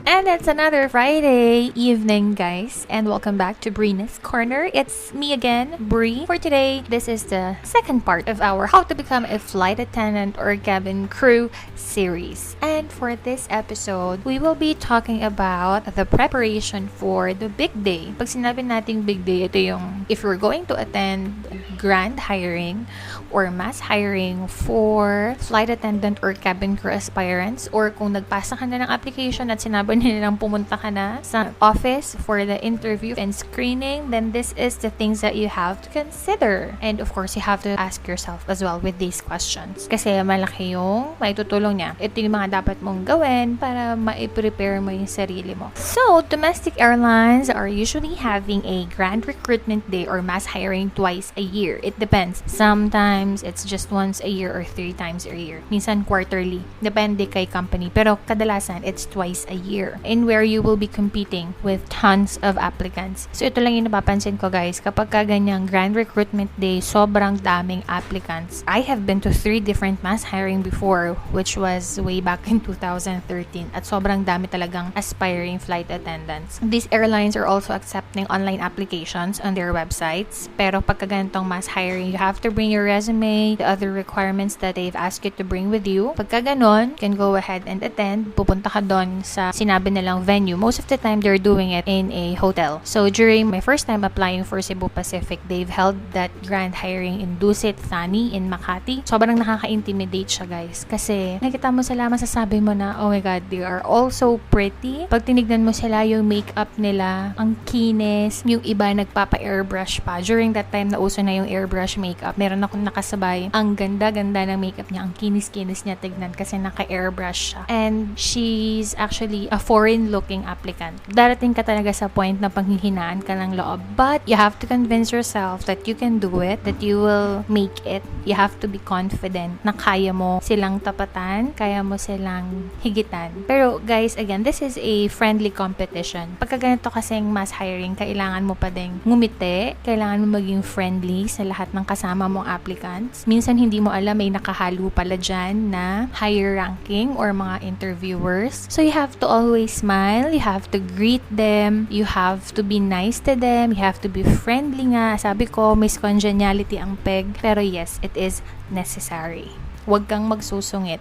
And it's another Friday evening, guys, and welcome back to Breena's Corner. It's me again, Bree. For today, this is the second part of our How to Become a Flight Attendant or Cabin Crew series. And for this episode, we will be talking about the preparation for the big day. Pag sinabi nating big day, ito yung if you're going to attend grand hiring or mass hiring for flight attendant or cabin crew aspirants, or kung nagpasa ka na ng application at sinabi nilang pumunta ka na sa office for the interview and screening, then this is the things that you have to consider. And of course, you have to ask yourself as well with these questions. Kasi malaki yung maitutulong niya. Ito yung mga dapat mong gawin para ma-prepare mo yung sarili mo. So, domestic airlines are usually having a grand recruitment day or mass hiring twice a year. It depends. Sometimes, it's just once a year or 3 times a year. Minsan, quarterly. Depende kay company. Pero kadalasan, it's twice a year. In where you will be competing with tons of applicants. So, ito lang yung napapansin ko, guys. Kapag ganyang grand recruitment day, sobrang daming applicants. I have been to 3 different mass hiring before, which was way back in 2013. At sobrang dami talagang aspiring flight attendants. These airlines are also accepting online applications on their websites. Pero pagka ganitong mass hiring, you have to bring your resume, the other requirements that they've asked you to bring with you. Pagka ganon, you can go ahead and attend. Pupunta ka doon sa sinabi nilang venue. Most of the time, they're doing it in a hotel. So, during my first time applying for Cebu Pacific, they've held that grand hiring in Dusit, Thani, in Makati. Sobrang nakaka-intimidate siya, guys. Kasi, nakita mo sila, masasabi mo na, oh my God, they are all so pretty. Pag tinignan mo sila, yung makeup nila, ang kinis, yung iba nagpapa-airbrush pa. During that time, nauso na yung airbrush makeup. Meron akong nakasabay. Ang ganda-ganda ng makeup niya. Ang kinis-kinis niya tignan kasi naka-airbrush siya. And she's actually a foreign-looking applicant. Darating ka talaga sa point na panghihinaan ka ng loob. But you have to convince yourself that you can do it, that you will make it. You have to be confident na kaya mo silang tapatan, kaya mo silang higitan. Pero guys, again, this is a friendly competition. Pagka ganito kasing mass hiring, kailangan mo pa ding ngumiti, kailangan mo maging friendly sa lahat ng kasama mong applicants. Minsan hindi mo alam, may nakahalo pala dyan na higher ranking or mga interviewers. So you have to always smile, you have to greet them, you have to be nice to them, you have to be friendly nga. Sabi ko, Miss Congeniality ang peg. Pero yes, it is necessary. Huwag kang magsusungit.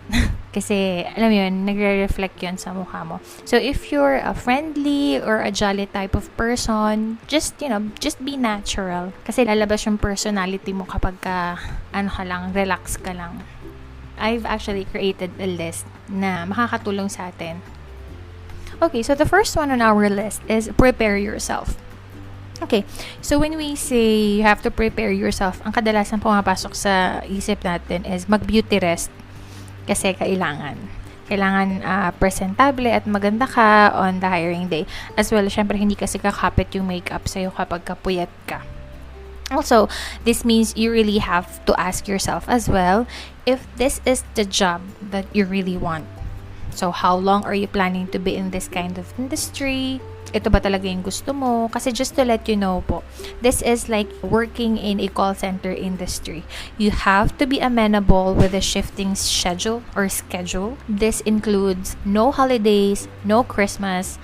Kasi, alam mo yun, nagre-reflect yun sa mukha mo. So, if you're a friendly or a jolly type of person, just be natural. Kasi lalabas yung personality mo kapag relax ka lang. I've actually created a list na makakatulong sa atin. Okay, so the first one on our list is prepare yourself. Okay, so when we say you have to prepare yourself, ang kadalasan pumapasok sa isip natin is mag-beauty rest. Kasi kailangan presentable at maganda ka on the hiring day. As well, syempre hindi kasi kakapit yung makeup sa'yo kapag kapuyat ka. Also, this means you really have to ask yourself as well if this is the job that you really want. So, how long are you planning to be in this kind of industry? Ito ba talaga yung gusto mo? Kasi just to let you know po, this is like working in a call center industry. You have to be amenable with a shifting schedule or schedule. This includes no holidays, no Christmas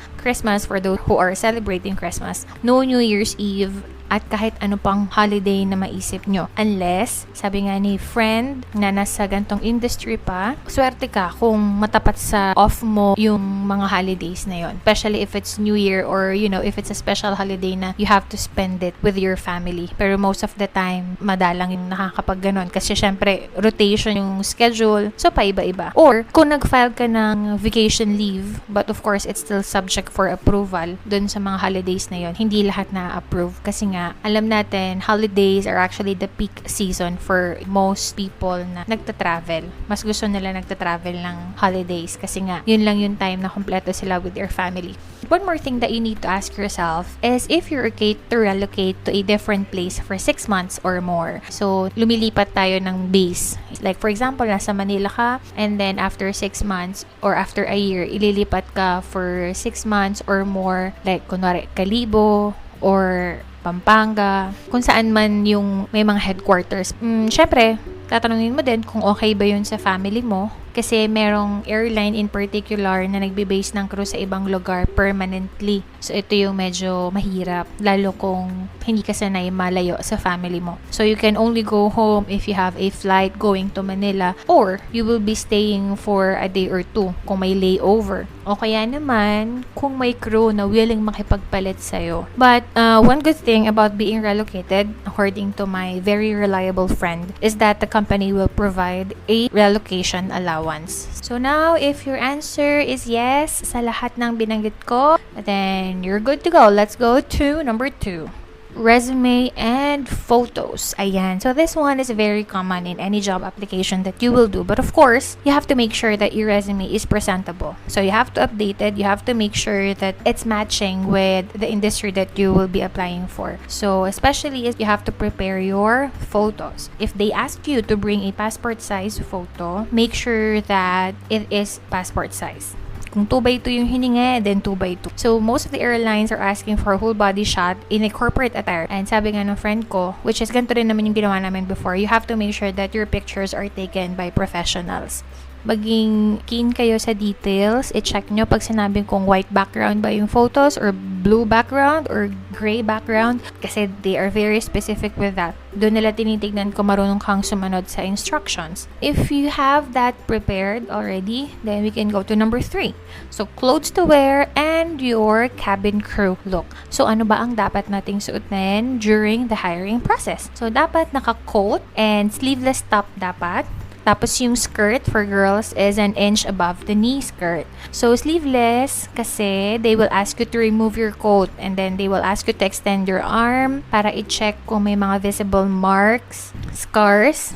for those who are celebrating Christmas, no New Year's Eve, at kahit ano pang holiday na maisip nyo. Unless, sabi nga ni friend na nasa gantong industry pa, swerte ka kung matapat sa off mo yung mga holidays na yon. Especially if it's New Year or, if it's a special holiday na you have to spend it with your family. Pero most of the time, madalang yung nakakapag ganon. Kasi syempre, rotation yung schedule. So, paiba-iba. Or, kung nag-file ka ng vacation leave, but of course, it's still subject for approval dun sa mga holidays na yon, hindi lahat na-approve. Kasi nga, alam natin, holidays are actually the peak season for most people na nagta-travel. Mas gusto nila nagta-travel ng holidays kasi nga, yun lang yung time na kompleto sila with their family. One more thing that you need to ask yourself is if you're okay to relocate to a different place for 6 months or more. So, lumilipat tayo ng base. Like, for example, nasa Manila ka, and then after 6 months or after a year, ililipat ka for 6 months or more. Like, kunwari, Kalibo or Pampanga, kung saan man yung may mga headquarters. Syempre, tatanungin mo din kung okay ba yun sa family mo Kasi merong airline in particular na nagbe-base ng crew sa ibang lugar permanently. So, ito yung medyo mahirap, lalo kung hindi ka sanay malayo sa family mo. So, you can only go home if you have a flight going to Manila, or you will be staying for a day or two kung may layover. O kaya naman, kung may crew na willing makipagpalit sa'yo. But, one good thing about being relocated, according to my very reliable friend, is that the company will provide a relocation allowance. So now, if your answer is yes sa lahat ng binanggit ko, then you're good to go. Let's go to number 2. Resume and photos. Ayan. So this one is very common in any job application that you will do. But of course, you have to make sure that your resume is presentable. So you have to update it. You have to make sure that it's matching with the industry that you will be applying for. So especially if you have to prepare your photos. If they ask you to bring a passport size photo, make sure that it is passport size. Kung 2x2 yung hiningi, then 2x2. So, most of the airlines are asking for a whole body shot in a corporate attire. And sabi nga ng friend ko, which is ganito rin naman yung ginawa namin before, you have to make sure that your pictures are taken by professionals. Maging keen kayo sa details. I-check nyo pag sinabing kung white background ba yung photos or blue background or gray background kasi they are very specific with that. Doon nila tinitignan kung marunong kang sumunod sa instructions. If you have that prepared already, then we can go to number 3. So, clothes to wear and your cabin crew look. So, ano ba ang dapat nating suotin during the hiring process? So, dapat naka-coat and sleeveless top dapat. Tapos yung skirt for girls is an inch above the knee skirt. So, sleeveless kasi they will ask you to remove your coat and then they will ask you to extend your arm para i-check kung may mga visible marks, scars.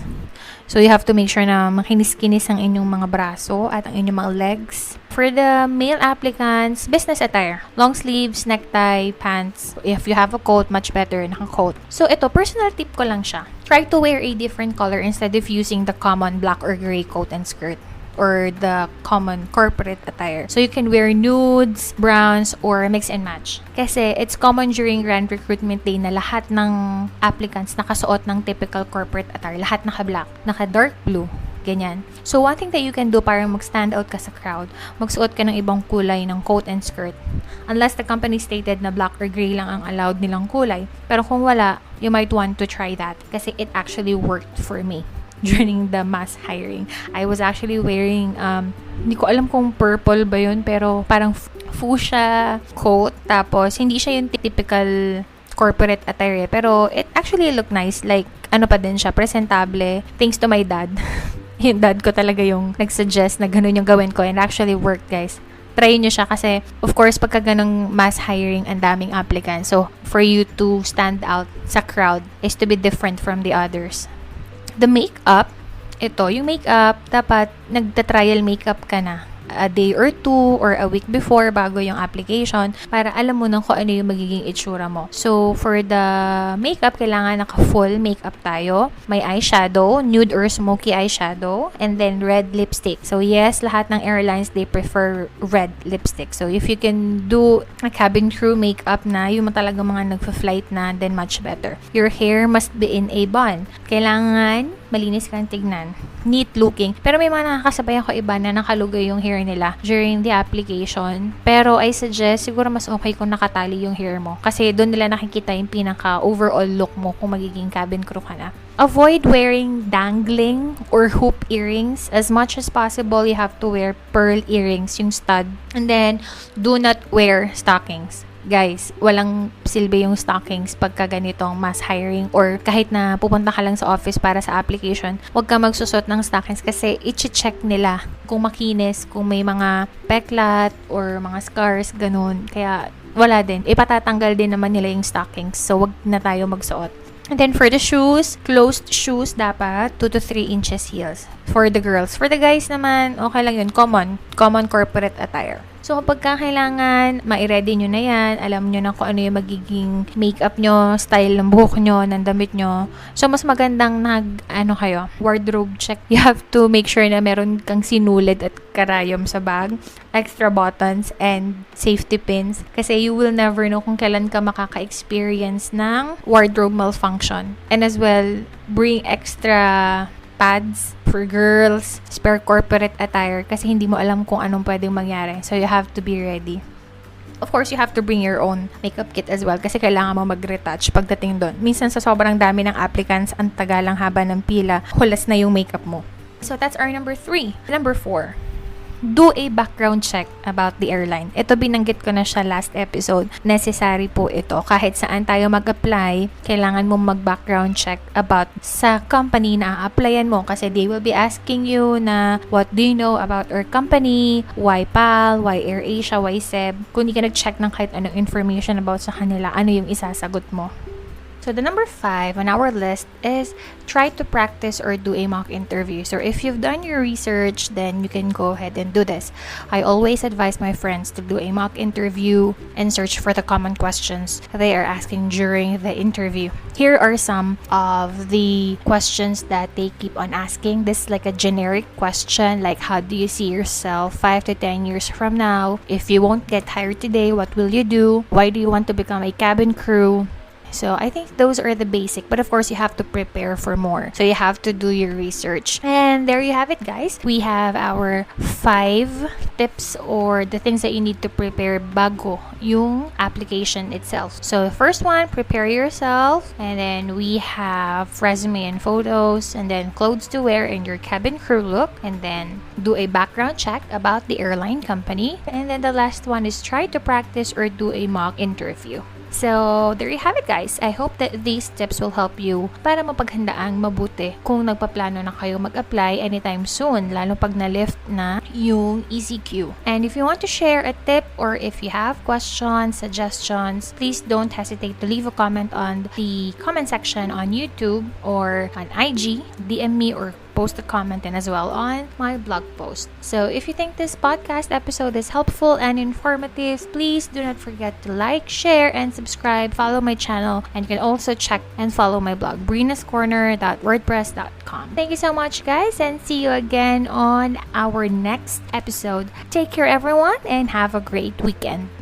So, you have to make sure na makinis-kinis ang inyong mga braso at ang inyong mga legs. For the male applicants, business attire. Long sleeves, necktie, pants. If you have a coat, much better naka-coat. So, ito, personal tip ko lang siya. Try to wear a different color instead of using the common black or gray coat and skirt or the common corporate attire. So, you can wear nudes, browns, or mix and match. Kasi, it's common during grand recruitment day na lahat ng applicants nakasuot ng typical corporate attire. Lahat naka-black, naka-dark blue. Ganyan. So, one thing that you can do para mag-stand out ka sa crowd, magsuot ka ng ibang kulay ng coat and skirt. Unless the company stated na black or gray lang ang allowed nilang kulay. Pero kung wala, you might want to try that kasi it actually worked for me during the mass hiring. I was actually wearing, hindi ko alam kung purple ba yun, pero parang fuchsia coat. Tapos, hindi siya yung typical corporate attire. Pero, it actually looked nice. Like, ano pa din siya, presentable. Thanks to my dad. Yung dad ko talaga yung nag-suggest na ganun yung gawin ko and actually worked, guys. Try nyo siya kasi, of course, pagka ganung mass hiring, ang daming applicants. So, for you to stand out sa crowd is to be different from the others. The makeup, ito, yung makeup, dapat nagta-trial makeup ka na a day or two or a week before bago yung application para alam mo nang kung ano yung magiging itsura mo. So, for the makeup, kailangan naka-full makeup tayo. May eyeshadow, nude or smoky eyeshadow, and then red lipstick. So, yes, lahat ng airlines, they prefer red lipstick. So, if you can do a cabin crew makeup na, yung talaga mga nagpa-flight na, then much better. Your hair must be in a bun. Kailangan malinis kang tignan. Neat looking. Pero may mga nakakasabay ako iba na nakalugay yung hair nila during the application. Pero I suggest, siguro mas okay kung nakatali yung hair mo. Kasi doon nila nakikita yung pinaka-overall look mo kung magiging cabin crew ka na. Avoid wearing dangling or hoop earrings. As much as possible, you have to wear pearl earrings, yung stud. And then, do not wear stockings. Guys, walang silbi yung stockings pagka ganitong mass hiring or kahit na pupunta ka lang sa office para sa application, huwag ka magsusot ng stockings kasi i-check nila kung makinis, kung may mga peklat or mga scars, ganun. Kaya wala din. Ipatatanggal din naman nila yung stockings. So, wag na tayo magsuot. And then for the shoes, closed shoes dapat 2 to 3 inches heels for the girls. For the guys naman, okay lang yun. Common corporate attire. So, kapag kailangan, ma-ready nyo na yan, alam nyo na kung ano yung magiging makeup nyo, style ng buhok nyo, ng damit nyo. So, mas magandang wardrobe check. You have to make sure na meron kang sinulid at karayom sa bag, extra buttons, and safety pins. Kasi you will never know kung kailan ka makaka-experience ng wardrobe malfunction. And as well, bring extra pads for girls, spare corporate attire kasi hindi mo alam kung anong pwedeng mangyari. So, you have to be ready. Of course, you have to bring your own makeup kit as well kasi kailangan mo mag-retouch pagdating doon. Minsan sa sobrang dami ng applicants, ang tagalang haba ng pila, hulas na yung makeup mo. So, that's our number 3. Number 4. Do a background check about the airline. Ito binanggit ko na siya last episode. Necessary po ito. Kahit saan tayo mag-apply, kailangan mo mag-background check about sa company na a-applyan mo kasi they will be asking you na what do you know about our company, why PAL, why AirAsia, why SEB. Kung di ka nag-check ng kahit anong information about sa kanila, ano yung isasagot mo. So the number 5 on our list is try to practice or do a mock interview. So if you've done your research, then you can go ahead and do this. I always advise my friends to do a mock interview and search for the common questions they are asking during the interview. Here are some of the questions that they keep on asking. This is like a generic question like how do you see yourself 5 to 10 years from now? If you won't get hired today, what will you do? Why do you want to become a cabin crew? So I think those are the basic, but of course you have to prepare for more. So you have to do your research. And there you have it, guys. We have our 5 tips or the things that you need to prepare bago yung application itself. So the first one, prepare yourself. And then we have resume and photos, and then clothes to wear in your cabin crew look, and then do a background check about the airline company. And then the last one is try to practice or do a mock interview. So, there you have it, guys. I hope that these tips will help you para mapaghandaang mabuti kung nagpaplano na kayo mag-apply anytime soon, lalo pag na-lift na yung ECQ. And if you want to share a tip or if you have questions, suggestions, please don't hesitate to leave a comment on the comment section on YouTube or on IG, DM me or post a comment and as well on my blog post. So if you think this podcast episode is helpful and informative, please do not forget to like, share, and subscribe. Follow my channel, and you can also check and follow my blog, breenascorner.wordpress.com. Thank you so much, guys, and see you again on our next episode. Take care, everyone, and have a great weekend.